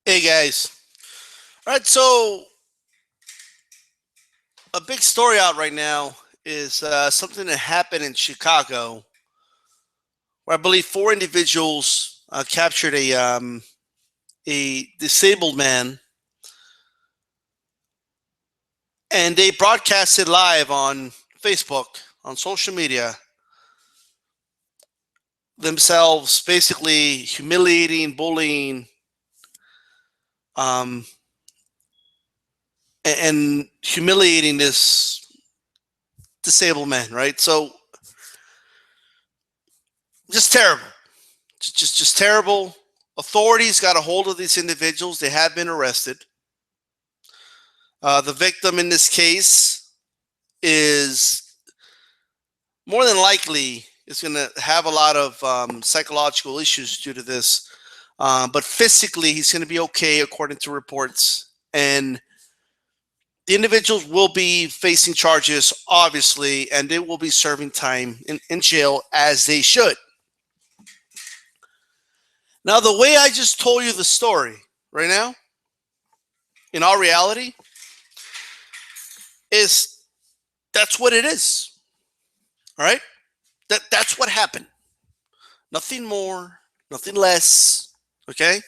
Hey guys. All right, so a big story out right now is something that happened in Chicago, where I believe four individuals captured a disabled man, and they broadcasted live on Facebook, on social media, themselves basically humiliating, bullying, um, and humiliating this disabled man. Right, so just terrible. Just terrible. Authorities got a hold of these individuals. They have been arrested. The victim in this case is more than likely is going to have a lot of psychological issues due to this, but physically he's going to be okay according to reports. And the individuals will be facing charges, obviously, and they will be serving time in jail as they should. Now, the way I just told you the story right now, in all reality, is that's what it is. All right? That's what happened. Nothing more, nothing less. Okay?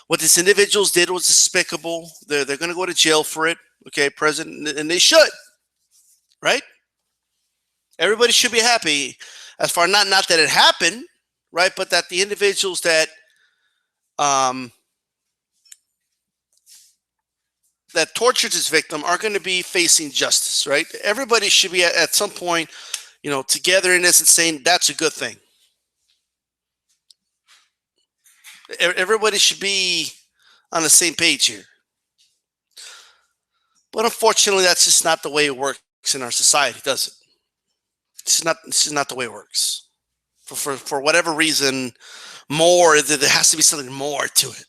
What these individuals did was despicable. They're going to go to jail for it. Okay, President, and they should. Right? Everybody should be happy as far not that it happened, right? But that the individuals um, that tortured his victim are going to be facing justice, right? Everybody should be at some point, together in this and saying that's a good thing. Everybody should be on the same page here. But unfortunately, that's just not the way it works in our society, does it? This is not the way it works. For whatever reason, there has to be something more to it.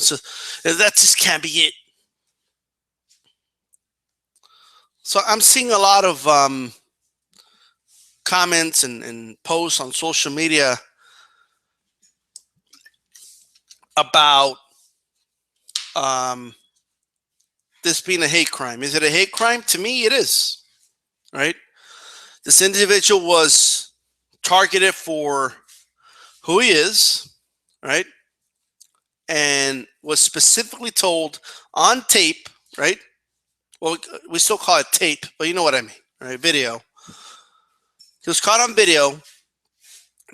So that just can't be it. So I'm seeing a lot of comments and posts on social media about this being a hate crime. Is it a hate crime? To me, it is. Right? This individual was targeted for who he is, right? And was specifically told on tape, right? Well, we still call it tape, but you know what I mean, right? Video. He was caught on video.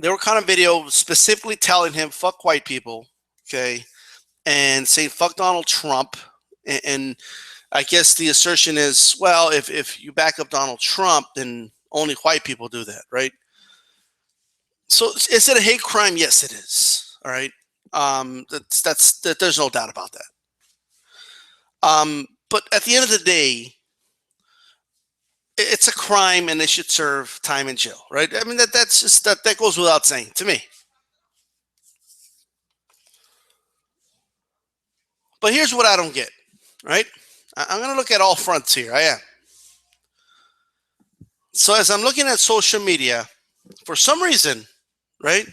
They were caught on video specifically telling him, fuck white people, okay? And saying, fuck Donald Trump. And I guess the assertion is, well, if you back up Donald Trump, then only white people do that, right? So is it a hate crime? Yes, it is. All right. There's no doubt about that. But at the end of the day, it's a crime, and they should serve time in jail, right? I mean, that goes without saying to me. But here's what I don't get, right? I'm going to look at all fronts here. I am. So as I'm looking at social media, for some reason, right,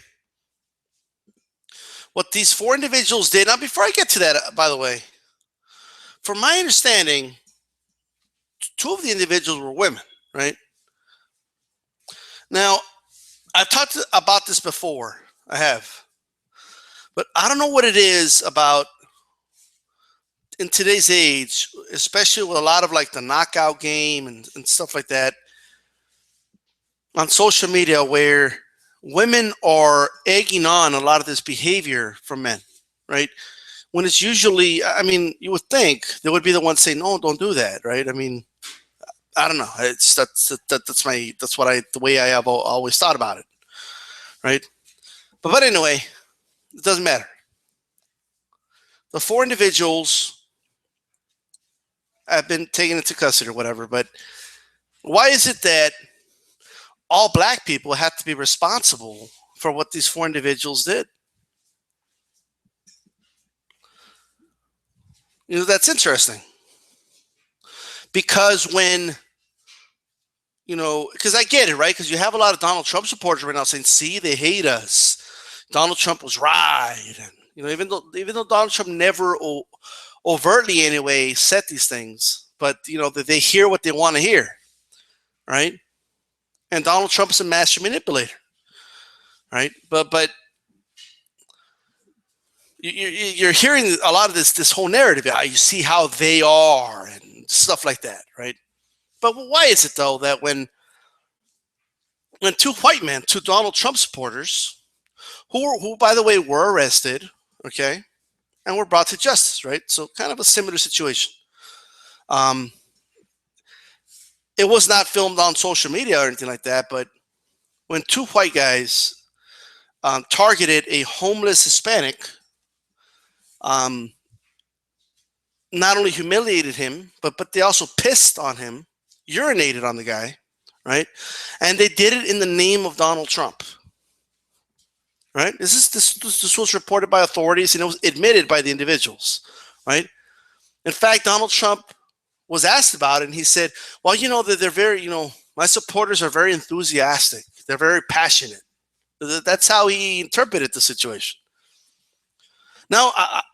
what these four individuals did, now before I get to that, by the way, from my understanding, two of the individuals were women, right? Now, I've talked about this before. I have. But I don't know what it is about in today's age, especially with a lot of like the knockout game and stuff like that on social media, where women are egging on a lot of this behavior from men, right? When it's usually, I mean, you would think they would be the ones saying, "No, don't do that," right? I mean, I don't know. The way I have always thought about it, right? But anyway, it doesn't matter. The four individuals have been taken into custody or whatever. But why is it that all black people have to be responsible for what these four individuals did? That's interesting. Because because I get it, right? Because you have a lot of Donald Trump supporters right now saying, see, they hate us. Donald Trump was right. And Even though Donald Trump never overtly anyway said these things, but that they hear what they want to hear, right? And Donald Trump is a master manipulator, right? But you're hearing a lot of this whole narrative. You see how they are and stuff like that, right? But why is it though that when two white men, two Donald Trump supporters, who by the way were arrested, okay, and were brought to justice, right? So kind of a similar situation. Um, it was not filmed on social media or anything like that, but when two white guys targeted a homeless Hispanic, um, not only humiliated him, but they also pissed on him, urinated on the guy, right? And they did it in the name of Donald Trump, right? This was reported by authorities and it was admitted by the individuals, right? In fact, Donald Trump was asked about it and he said, well, that they're very, my supporters are very enthusiastic. They're very passionate. That's how he interpreted the situation. Now,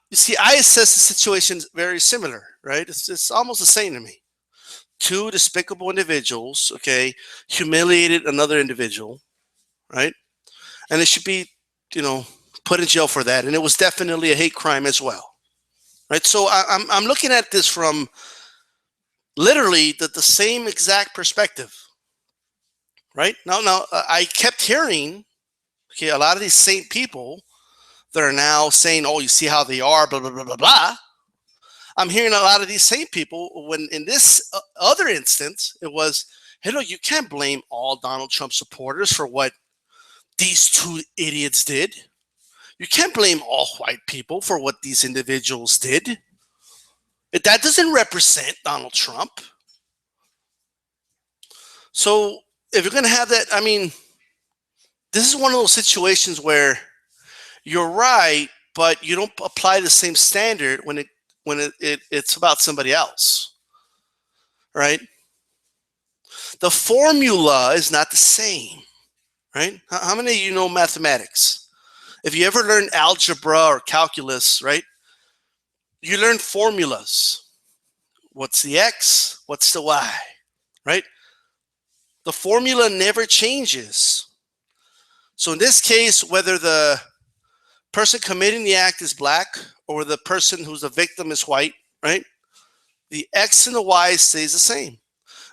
you see, I assess the situation very similar, right? It's almost the same to me. Two despicable individuals, okay, humiliated another individual, right? And they should be, put in jail for that. And it was definitely a hate crime as well, right? So I'm looking at this from literally the same exact perspective, right? Now, I kept hearing, okay, a lot of these same people that are now saying, oh, you see how they are, blah, blah, blah, blah, blah. I'm hearing a lot of these same people when in this other instance, it was, hey, look, you can't blame all Donald Trump supporters for what these two idiots did. You can't blame all white people for what these individuals did. That doesn't represent Donald Trump. So if you're going to have that, I mean, this is one of those situations where you're right, but you don't apply the same standard when it's about somebody else, right? The formula is not the same, right? How many of you know mathematics? If you ever learned algebra or calculus, right? You learn formulas. What's the X? What's the Y, right? The formula never changes. So in this case, whether the person committing the act is black or the person who's a victim is white, right? The X and the Y stays the same.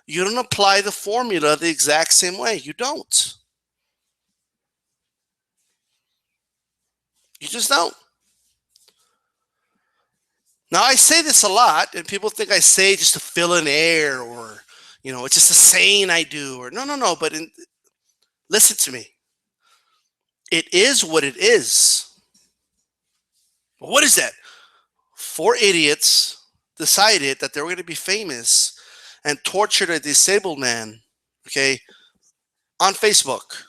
You don't apply the formula the exact same way. You don't. You just don't. Now, I say this a lot, and people think I say it just to fill in air or, it's just a saying I do. Or no. But listen to me. It is what it is. But what is that? 4 idiots decided that they were going to be famous and tortured a disabled man, okay, on Facebook,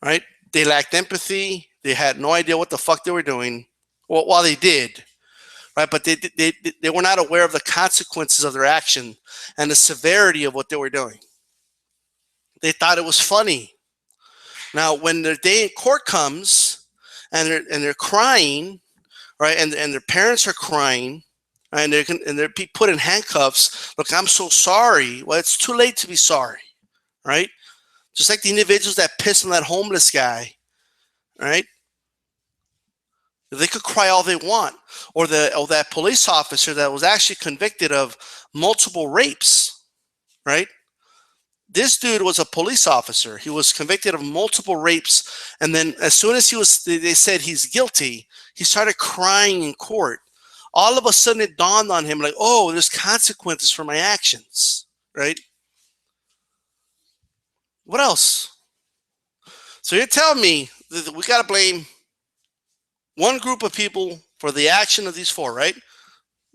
right? They lacked empathy. They had no idea what the fuck they were doing. Well, they did, right? But they were not aware of the consequences of their action and the severity of what they were doing. They thought it was funny. Now, when their day in court comes and they're crying, right, and their parents are crying, and they're put in handcuffs. Look, I'm so sorry. Well, it's too late to be sorry, right? Just like the individuals that pissed on that homeless guy, right? They could cry all they want, or that police officer that was actually convicted of multiple rapes, right? This dude was a police officer. He was convicted of multiple rapes, and then as soon as they said he's guilty, he started crying in court. All of a sudden, it dawned on him like, oh, there's consequences for my actions, right? What else? So you're telling me that we got to blame one group of people for the action of these 4, right?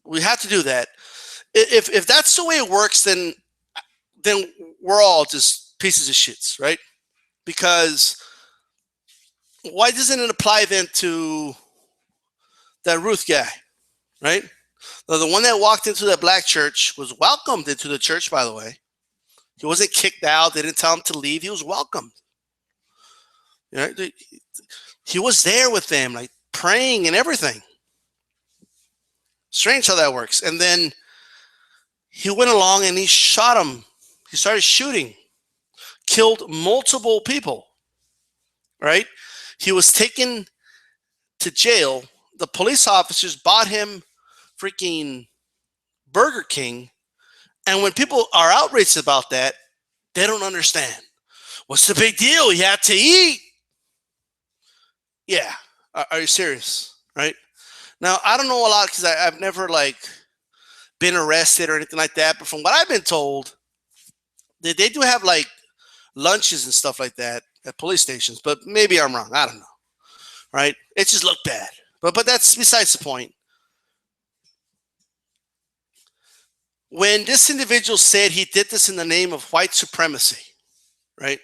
We have to do that. If that's the way it works, then we're all just pieces of shits, right? Because why doesn't it apply then to that Ruth guy, right? Now, the one that walked into that black church was welcomed into the church, by the way. He wasn't kicked out. They didn't tell him to leave. He was welcomed. You know, He was there with them, like praying and everything. Strange how that works. And then he went along and he shot him. He started shooting, killed multiple people, right? He was taken to jail. The police officers bought him freaking Burger King. And when people are outraged about that, they don't understand. What's the big deal? He had to eat. Yeah. Are you serious? Right? Now, I don't know a lot because I've never like been arrested or anything like that. But from what I've been told, they do have like lunches and stuff like that at police stations. But maybe I'm wrong. I don't know. Right? It just looked bad. But that's besides the point. When this individual said he did this in the name of white supremacy, right?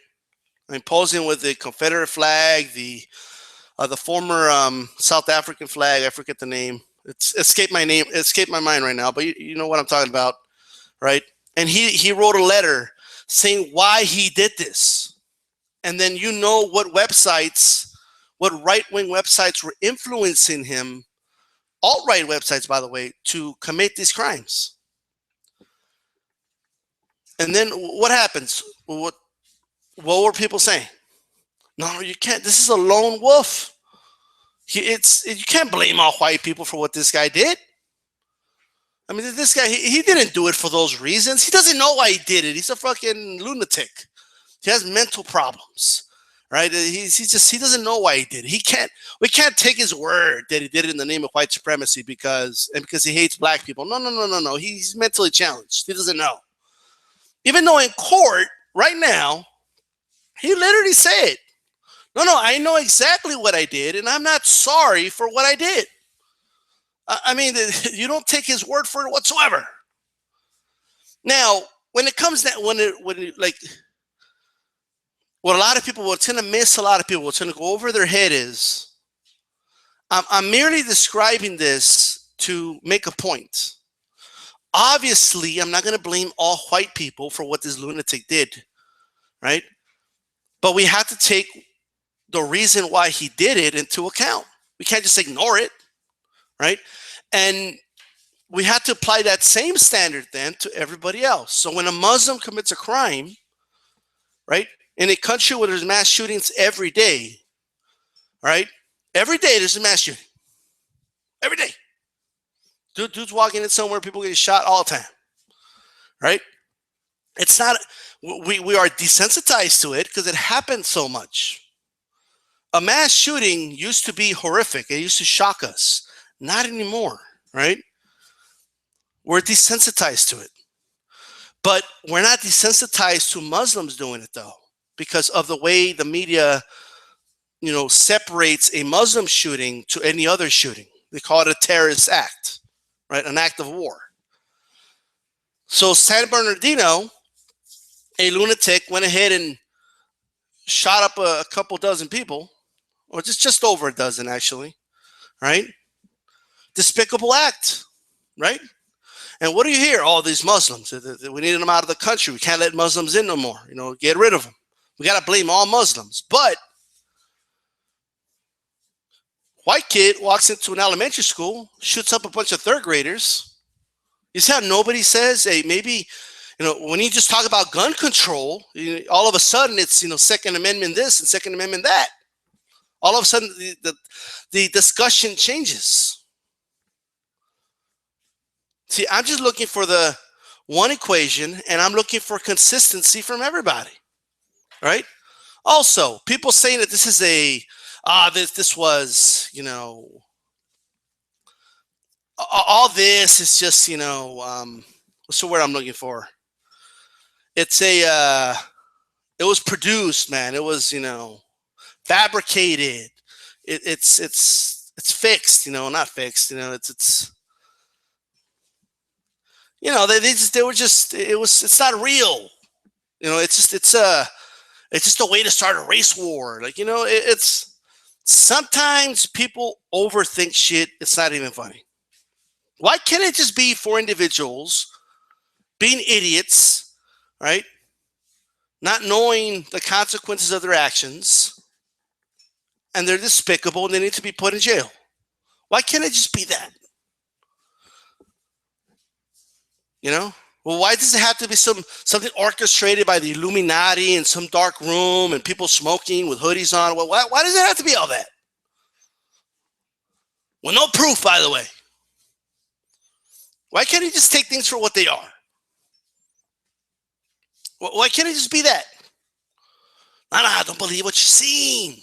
I mean, posing with the Confederate flag, the former South African flag. I forget the name. It's escaped my mind right now. But you know what I'm talking about, right? And he wrote a letter saying why he did this, and then you know what right-wing websites were influencing him, alt-right websites, by the way, to commit these crimes. And then what happens? What were people saying? No, you can't. This is a lone wolf. You can't blame all white people for what this guy did. I mean, this guy, he didn't do it for those reasons. He doesn't know why he did it. He's a fucking lunatic. He has mental problems, right? He doesn't know why he did it. We can't take his word that he did it in the name of white supremacy because he hates black people. No. He's mentally challenged. He doesn't know. Even though in court right now, he literally said, no, I know exactly what I did, and I'm not sorry for what I did. I mean, you don't take his word for it whatsoever. Now, when it comes that, what a lot of people, what's going to miss a lot of people, what's going to go over their head is, I'm merely describing this to make a point. Obviously, I'm not going to blame all white people for what this lunatic did, right? But we have to take the reason why he did it into account. We can't just ignore it, right? And we have to apply that same standard then to everybody else. So when a Muslim commits a crime, right, in a country where there's mass shootings every day, right? Every day there's a mass shooting. Every day. Dudes walking in somewhere, people getting shot all the time, right? It's not, we are desensitized to it because it happens so much. A mass shooting used to be horrific. It used to shock us. Not anymore, right? We're desensitized to it. But we're not desensitized to Muslims doing it, though, because of the way the media, separates a Muslim shooting to any other shooting. They call it a terrorist act, right? An act of war. So San Bernardino, a lunatic, went ahead and shot up a couple dozen people, or just over a dozen, actually, right? Despicable act, right? And what do you hear? All these Muslims, we need them out of the country. We can't let Muslims in no more. Get rid of them. We got to blame all Muslims. But white kid walks into an elementary school, shoots up a bunch of third graders. You see how nobody says, hey, maybe, when you just talk about gun control, all of a sudden it's, Second Amendment this and Second Amendment that. All of a sudden the discussion changes. See, I'm just looking for the one equation, and I'm looking for consistency from everybody, right? Also, people saying that this is this was, all this is just, what's the word I'm looking for? It's it was produced, man. It was, fabricated. It's fixed, not fixed. It's it's not real. It's just a way to start a race war. It's sometimes people overthink shit. It's not even funny. Why can't it just be for individuals being idiots, right? Not knowing the consequences of their actions, and they're despicable and they need to be put in jail. Why can't it just be that? You know? Well, why does it have to be something orchestrated by the Illuminati in some dark room and people smoking with hoodies on? Well, why does it have to be all that? Well, no proof, by the way. Why can't he just take things for what they are? Why can't it just be that? No, I don't believe what you're seeing.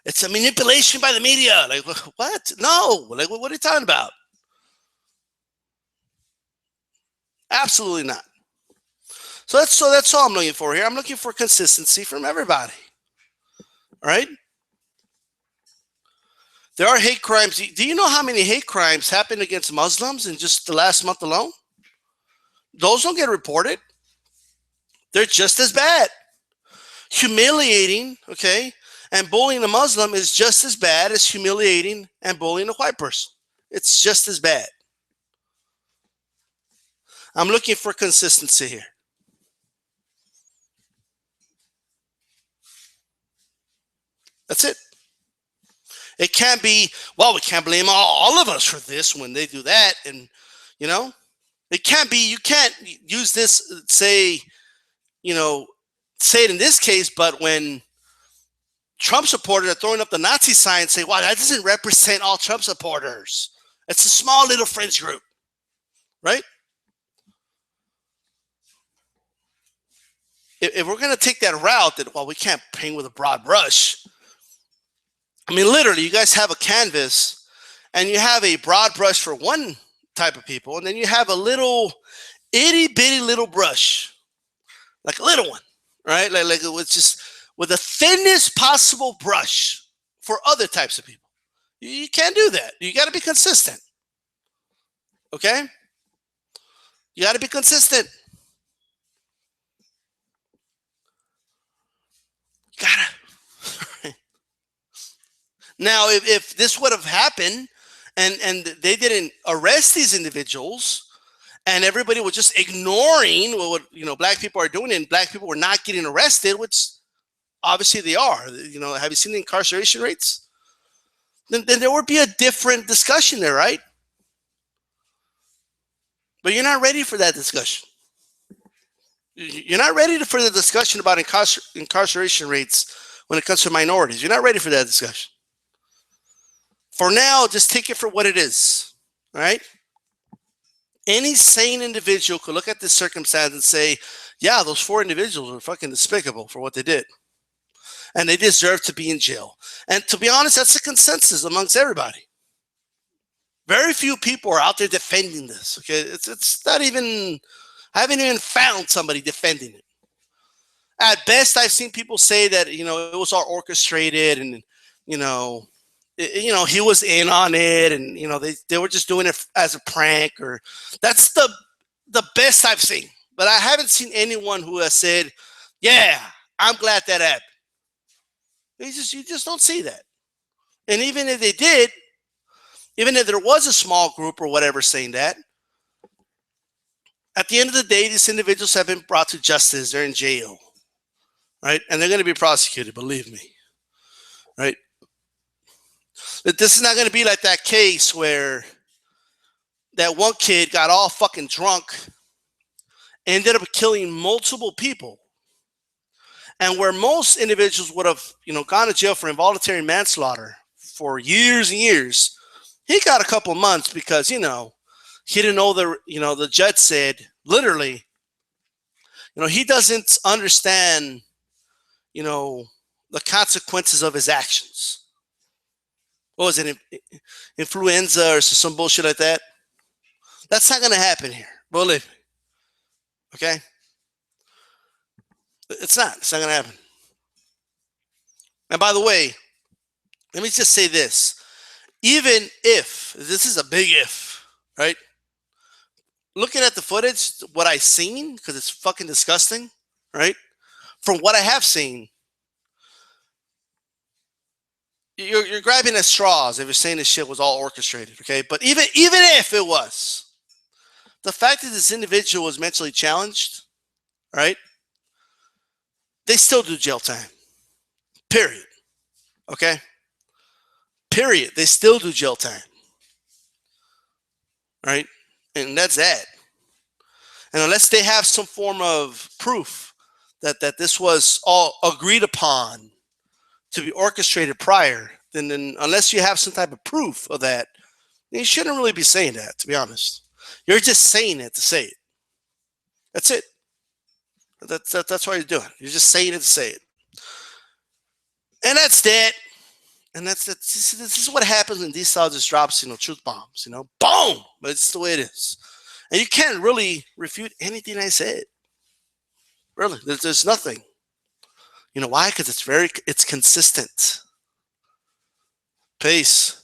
It's a manipulation by the media. Like, what? No. Like, what are you talking about? Absolutely not. So that's all I'm looking for here. I'm looking for consistency from everybody. All right? There are hate crimes. Do you know how many hate crimes happened against Muslims in just the last month alone? Those don't get reported. They're just as bad. Humiliating, okay, and bullying a Muslim is just as bad as humiliating and bullying a white person. It's just as bad. I'm looking for consistency here. That's it. It can't be, well, we can't blame all of us for this when they do that. And, you know, it can't be, you can't use this, say it in this case, but when Trump supporters are throwing up the Nazi sign, say, wow, that doesn't represent all Trump supporters. It's a small little fringe group, right? If we're going to take that route that, well, we can't paint with a broad brush. I mean, literally, you guys have a canvas and you have a broad brush for one type of people, and then you have a little itty bitty little brush, like a little one, right? Like it was just with the thinnest possible brush for other types of people. You can't do that. You got to be consistent. Okay? You got to be consistent. Gotta. Now, if this would have happened and they didn't arrest these individuals and everybody was just ignoring what black people are doing and black people were not getting arrested, which obviously they are. Have you seen the incarceration rates? Then there would be a different discussion there, right? But you're not ready for that discussion. You're not ready for the discussion about incarceration rates when it comes to minorities. You're not ready for that discussion. For now, just take it for what it is, right? Any sane individual could look at this circumstance and say, yeah, those 4 individuals were fucking despicable for what they did. And they deserve to be in jail. And to be honest, that's a consensus amongst everybody. Very few people are out there defending this, okay? It's not even, I haven't even found somebody defending it. At best, I've seen people say that, it was all orchestrated and, he was in on it and, they were just doing it as a prank, or that's the best I've seen. But I haven't seen anyone who has said, yeah, I'm glad that happened. You just don't see that. And even if they did, even if there was a small group or whatever saying that, at the end of the day, these individuals have been brought to justice. They're in jail, right? And they're going to be prosecuted, believe me, right? But this is not going to be like that case where that one kid got all fucking drunk, ended up killing multiple people, and where most individuals would have, gone to jail for involuntary manslaughter for years and years, he got a couple of months because, he didn't know the judge said, literally, he doesn't understand, the consequences of his actions. What was it, influenza or some bullshit like that? That's not going to happen here. Believe me. Okay? It's not going to happen. And by the way, let me just say this. Even if, this is a big if, right? Looking at the footage, what I've seen, because it's fucking disgusting, right? From what I have seen, you're grabbing at straws if you're saying this shit was all orchestrated, okay? But even if it was, the fact that this individual was mentally challenged, right? They still do jail time. Period. Okay? Period. They still do jail time. Right? And that's that. And unless they have some form of proof that this was all agreed upon to be orchestrated prior, then unless you have some type of proof of that, you shouldn't really be saying that, to be honest. You're just saying it to say it. That's it. That's what you're doing. You're just saying it to say it. And that's that. And this is what happens when D Style just drops, truth bombs, boom. But it's the way it is. And you can't really refute anything I said. Really, there's nothing. You know why? Because it's consistent. Peace.